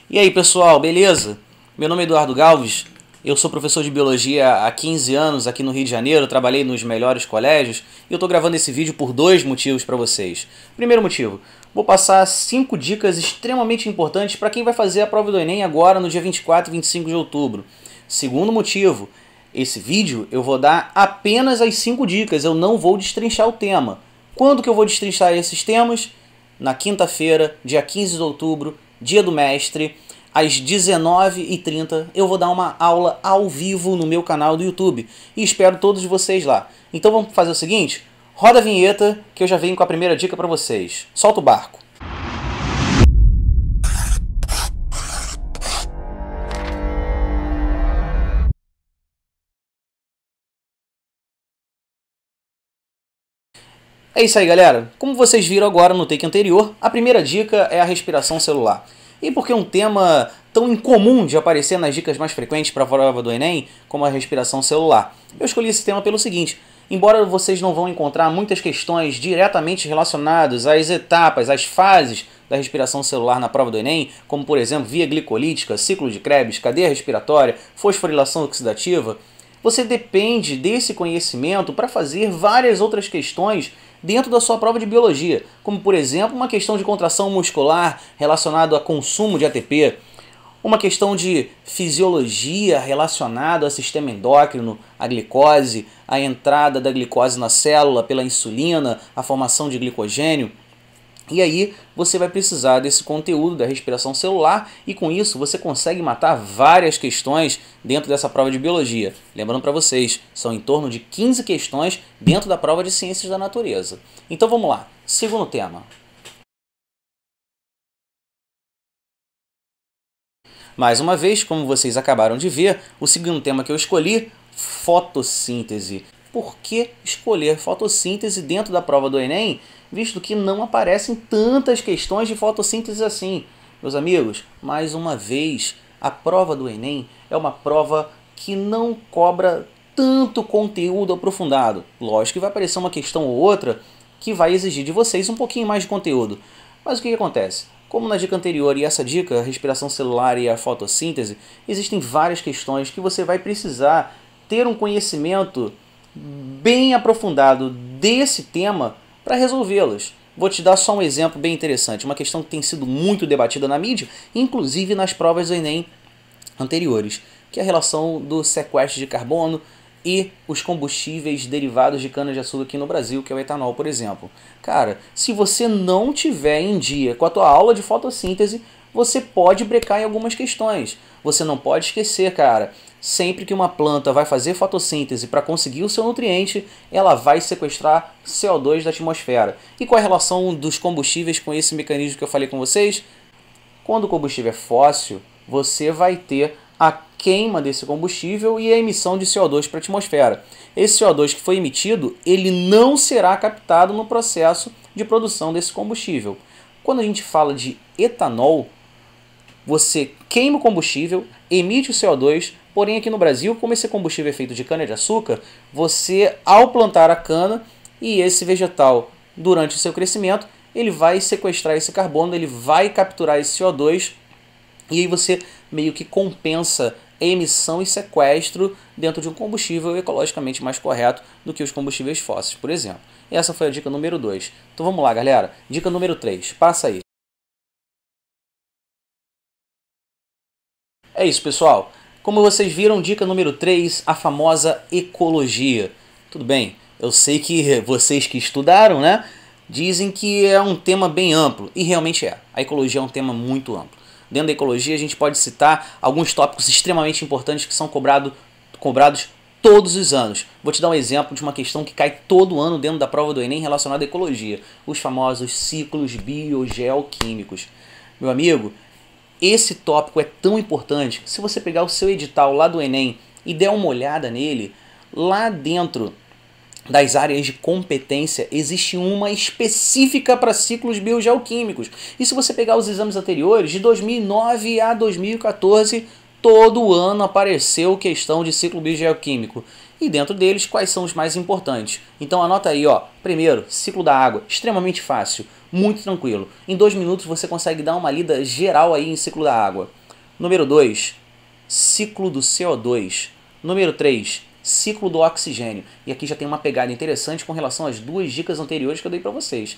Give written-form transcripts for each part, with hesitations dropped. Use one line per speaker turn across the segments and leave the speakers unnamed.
E aí pessoal, beleza? Meu nome é Eduardo Galves, eu sou professor de Biologia há 15 anos aqui no Rio de Janeiro, trabalhei nos melhores colégios e eu estou gravando esse vídeo por dois motivos para vocês. Primeiro motivo, vou passar 5 dicas extremamente importantes para quem vai fazer a prova do Enem agora no dia 24 e 25 de outubro. Segundo motivo, esse vídeo eu vou dar apenas as 5 dicas, eu não vou destrinchar o tema. Quando que eu vou destrinchar esses temas? Na quinta-feira, dia 15 de outubro, dia do mestre, às 19h30, eu vou dar uma aula ao vivo no meu canal do YouTube. E espero todos vocês lá. Então vamos fazer o seguinte? Roda a vinheta que eu já venho com a primeira dica para vocês. Solta o barco. É isso aí, galera. Como vocês viram agora no take anterior, a primeira dica é a respiração celular. E por que um tema tão incomum de aparecer nas dicas mais frequentes para a prova do Enem, como a respiração celular? Eu escolhi esse tema pelo seguinte: embora vocês não vão encontrar muitas questões diretamente relacionadas às etapas, às fases da respiração celular na prova do Enem, como por exemplo via glicolítica, ciclo de Krebs, cadeia respiratória, fosforilação oxidativa, você depende desse conhecimento para fazer várias outras questões dentro da sua prova de biologia, como por exemplo uma questão de contração muscular relacionada a consumo de ATP, uma questão de fisiologia relacionada ao sistema endócrino, a glicose, a entrada da glicose na célula pela insulina, a formação de glicogênio. E aí você vai precisar desse conteúdo da respiração celular e com isso você consegue matar várias questões dentro dessa prova de biologia. Lembrando para vocês, são em torno de 15 questões dentro da prova de ciências da natureza. Então vamos lá, segundo tema. Mais uma vez, como vocês acabaram de ver, o segundo tema que eu escolhi, fotossíntese. Por que escolher fotossíntese dentro da prova do Enem, visto que não aparecem tantas questões de fotossíntese assim? Meus amigos, mais uma vez, a prova do Enem é uma prova que não cobra tanto conteúdo aprofundado. Lógico que vai aparecer uma questão ou outra que vai exigir de vocês um pouquinho mais de conteúdo. Mas o que acontece? Como na dica anterior e essa dica, a respiração celular e a fotossíntese, existem várias questões que você vai precisar ter um conhecimento bem aprofundado desse tema para resolvê-las. Vou te dar só um exemplo bem interessante, uma questão que tem sido muito debatida na mídia, inclusive nas provas do Enem anteriores, que é a relação do sequestro de carbono e os combustíveis derivados de cana-de-açúcar aqui no Brasil, que é o etanol, por exemplo. Cara, se você não tiver em dia com a tua aula de fotossíntese, você pode brecar em algumas questões. Você não pode esquecer, cara, sempre que uma planta vai fazer fotossíntese para conseguir o seu nutriente, ela vai sequestrar CO2 da atmosfera. E qual é a relação dos combustíveis com esse mecanismo que eu falei com vocês? Quando o combustível é fóssil, você vai ter a queima desse combustível e a emissão de CO2 para a atmosfera. Esse CO2 que foi emitido, ele não será captado no processo de produção desse combustível. Quando a gente fala de etanol, você queima o combustível, emite o CO2, porém aqui no Brasil, como esse combustível é feito de cana-de-açúcar, você, ao plantar a cana e esse vegetal durante o seu crescimento, ele vai sequestrar esse carbono, ele vai capturar esse CO2 e aí você meio que compensa a emissão e sequestro dentro de um combustível ecologicamente mais correto do que os combustíveis fósseis, por exemplo. Essa foi a dica número 2. Então vamos lá, galera. Dica número 3. Passa aí. É isso, pessoal. Como vocês viram, dica número 3, a famosa ecologia. Tudo bem, eu sei que vocês que estudaram, né, dizem que é um tema bem amplo, e realmente é. A ecologia é um tema muito amplo. Dentro da ecologia a gente pode citar alguns tópicos extremamente importantes que são cobrados todos os anos. Vou te dar um exemplo de uma questão que cai todo ano dentro da prova do Enem relacionada à ecologia. Os famosos ciclos biogeoquímicos. Meu amigo, esse tópico é tão importante que se você pegar o seu edital lá do Enem e der uma olhada nele, lá dentro das áreas de competência existe uma específica para ciclos biogeoquímicos. E se você pegar os exames anteriores, de 2009 a 2014, todo ano apareceu questão de ciclo biogeoquímico. E dentro deles, quais são os mais importantes? Então anota aí, ó. Primeiro, ciclo da água, extremamente fácil. muito tranquilo. Em 2 minutos você consegue dar uma lida geral aí em ciclo da água. Número 2, ciclo do CO2. Número 3, ciclo do oxigênio. E aqui já tem uma pegada interessante com relação às 2 dicas anteriores que eu dei para vocês.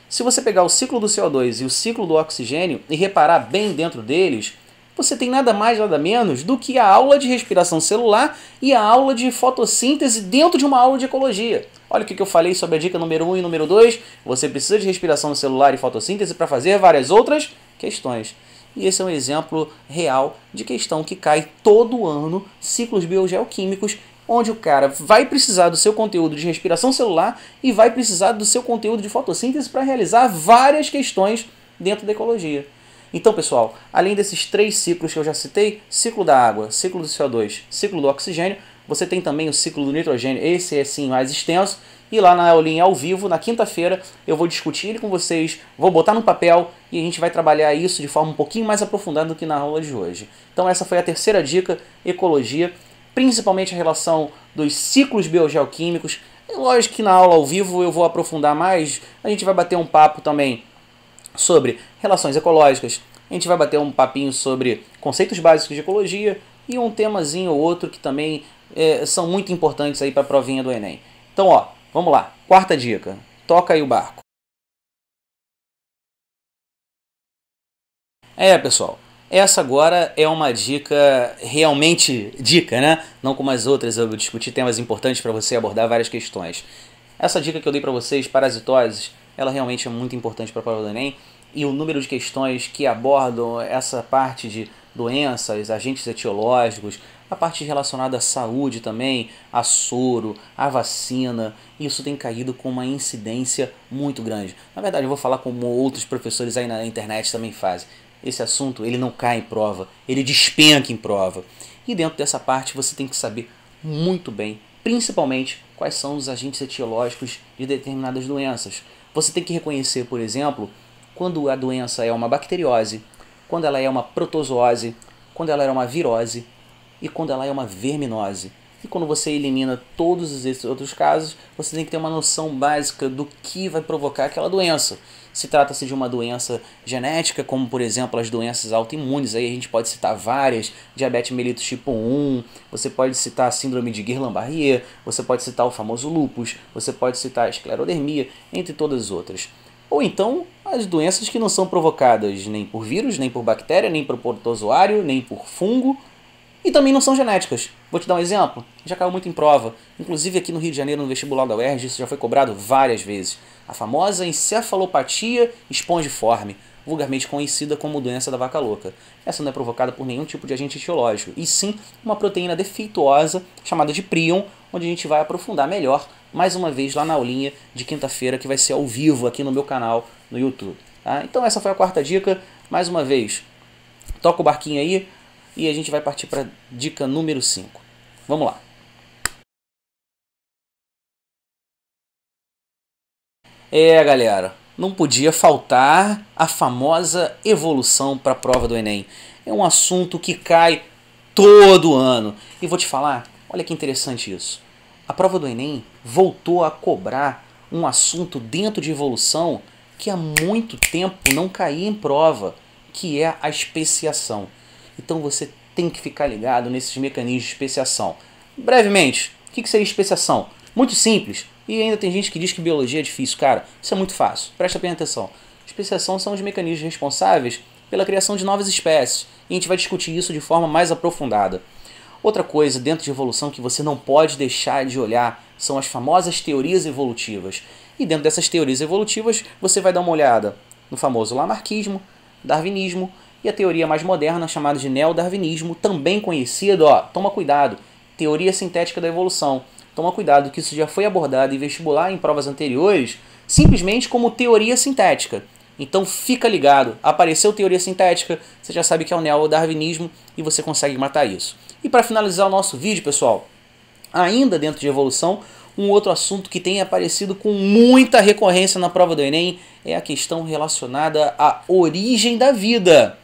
Se você pegar o ciclo do CO2 e o ciclo do oxigênio e reparar bem dentro deles, você tem nada mais, nada menos do que a aula de respiração celular e a aula de fotossíntese dentro de uma aula de ecologia. Olha o que eu falei sobre a dica número 1 e número 2. Você precisa de respiração celular e fotossíntese para fazer várias outras questões. E esse é um exemplo real de questão que cai todo ano, ciclos biogeoquímicos, onde o cara vai precisar do seu conteúdo de respiração celular e vai precisar do seu conteúdo de fotossíntese para realizar várias questões dentro da ecologia. Então, pessoal, além desses 3 ciclos que eu já citei, ciclo da água, ciclo do CO2, ciclo do oxigênio, você tem também o ciclo do nitrogênio, esse é sim mais extenso, e lá na aulinha ao vivo, na quinta-feira, eu vou discutir ele com vocês, vou botar no papel e a gente vai trabalhar isso de forma um pouquinho mais aprofundada do que na aula de hoje. Então essa foi a terceira dica, ecologia, principalmente a relação dos ciclos biogeoquímicos. É lógico que na aula ao vivo eu vou aprofundar mais, a gente vai bater um papo também sobre relações ecológicas, a gente vai bater um papinho sobre conceitos básicos de ecologia e um temazinho ou outro que também são muito importantes aí para a provinha do Enem. Então, ó, vamos lá. Quarta dica. Toca aí o barco. Pessoal, essa agora é uma dica, realmente dica, né? Não como as outras, eu vou discutir temas importantes para você abordar várias questões. Essa dica que eu dei para vocês, parasitoses, ela realmente é muito importante para a prova do Enem, e o número de questões que abordam essa parte de doenças, agentes etiológicos, a parte relacionada à saúde também, a soro, a vacina, isso tem caído com uma incidência muito grande. Na verdade, eu vou falar como outros professores aí na internet também fazem. Esse assunto, ele não cai em prova, ele despenca em prova. E dentro dessa parte você tem que saber muito bem, principalmente, quais são os agentes etiológicos de determinadas doenças. Você tem que reconhecer, por exemplo, quando a doença é uma bacteriose, quando ela é uma protozoose, quando ela é uma virose e quando ela é uma verminose. E quando você elimina todos esses outros casos, você tem que ter uma noção básica do que vai provocar aquela doença. Se trata-se de uma doença genética, como por exemplo as doenças autoimunes, aí a gente pode citar várias, diabetes mellitus tipo 1, você pode citar a síndrome de Guillain-Barré, você pode citar o famoso lúpus, você pode citar a esclerodermia, entre todas as outras. Ou então as doenças que não são provocadas nem por vírus, nem por bactéria, nem por protozoário, nem por fungo, e também não são genéticas. Vou te dar um exemplo, já caiu muito em prova, inclusive aqui no Rio de Janeiro, no vestibular da UERJ, isso já foi cobrado várias vezes. A famosa encefalopatia espongiforme, vulgarmente conhecida como doença da vaca louca. Essa não é provocada por nenhum tipo de agente etiológico, e sim uma proteína defeituosa chamada de prion, onde a gente vai aprofundar melhor, mais uma vez lá na aulinha de quinta-feira, que vai ser ao vivo aqui no meu canal no YouTube. Tá? Então essa foi a quarta dica, mais uma vez, toca o barquinho aí, e a gente vai partir para a dica número 5. Vamos lá. Galera, não podia faltar a famosa evolução para a prova do Enem. É um assunto que cai todo ano. E vou te falar, olha que interessante isso. A prova do Enem voltou a cobrar um assunto dentro de evolução que há muito tempo não caía em prova, que é a especiação. Então você tem que ficar ligado nesses mecanismos de especiação. Brevemente, o que seria especiação? Muito simples. E ainda tem gente que diz que biologia é difícil. Cara, isso é muito fácil. Presta bem atenção. Especiação são os mecanismos responsáveis pela criação de novas espécies. E a gente vai discutir isso de forma mais aprofundada. Outra coisa dentro de evolução que você não pode deixar de olhar são as famosas teorias evolutivas. E dentro dessas teorias evolutivas você vai dar uma olhada no famoso lamarquismo, darwinismo e a teoria mais moderna chamada de neodarwinismo, também conhecido, toma cuidado, teoria sintética da evolução. Toma cuidado que isso já foi abordado em vestibular em provas anteriores, simplesmente como teoria sintética. Então fica ligado, apareceu teoria sintética, você já sabe que é o neodarwinismo e você consegue matar isso. E para finalizar o nosso vídeo, pessoal, ainda dentro de evolução, um outro assunto que tem aparecido com muita recorrência na prova do Enem é a questão relacionada à origem da vida.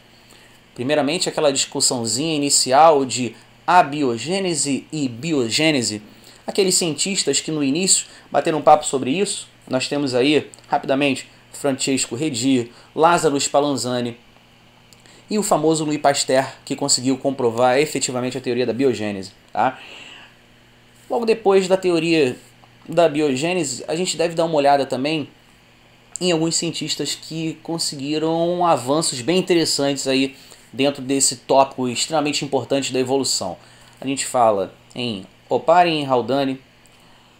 Primeiramente, aquela discussãozinha inicial de abiogênese e biogênese. Aqueles cientistas que no início bateram um papo sobre isso. Nós temos aí, rapidamente, Francesco Redi, Lázaro Spallanzani e o famoso Louis Pasteur, que conseguiu comprovar efetivamente a teoria da biogênese. Tá? Logo depois da teoria da biogênese, a gente deve dar uma olhada também em alguns cientistas que conseguiram avanços bem interessantes aí dentro desse tópico extremamente importante da evolução. A gente fala em Oparin e Haldane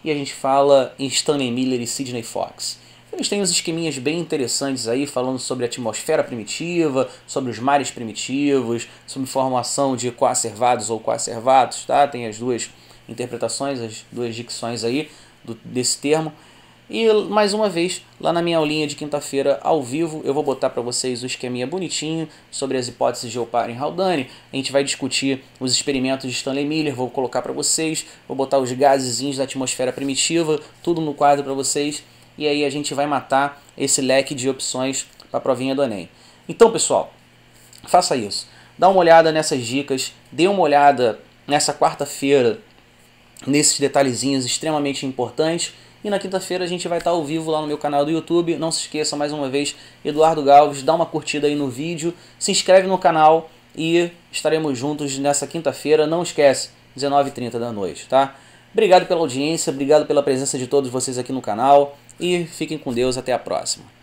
e a gente fala em Stanley Miller e Sidney Fox. Eles têm uns esqueminhas bem interessantes aí, falando sobre a atmosfera primitiva, sobre os mares primitivos, sobre formação de coacervados ou coacervatos, tá? Tem as duas interpretações, as duas dicções aí desse termo. E mais uma vez, lá na minha aulinha de quinta-feira ao vivo, eu vou botar para vocês o esqueminha bonitinho sobre as hipóteses de Oparin e Haldane. A gente vai discutir os experimentos de Stanley Miller, vou colocar para vocês, vou botar os gasezinhos da atmosfera primitiva, tudo no quadro para vocês. E aí a gente vai matar esse leque de opções para a provinha do Enem. Então, pessoal, faça isso. Dá uma olhada nessas dicas, dê uma olhada nessa quarta-feira nesses detalhezinhos extremamente importantes. E na quinta-feira a gente vai estar ao vivo lá no meu canal do YouTube. Não se esqueça, mais uma vez, Eduardo Galves, dá uma curtida aí no vídeo, se inscreve no canal e estaremos juntos nessa quinta-feira. Não esquece, 19h30 da noite, tá? Obrigado pela audiência, obrigado pela presença de todos vocês aqui no canal e fiquem com Deus, até a próxima.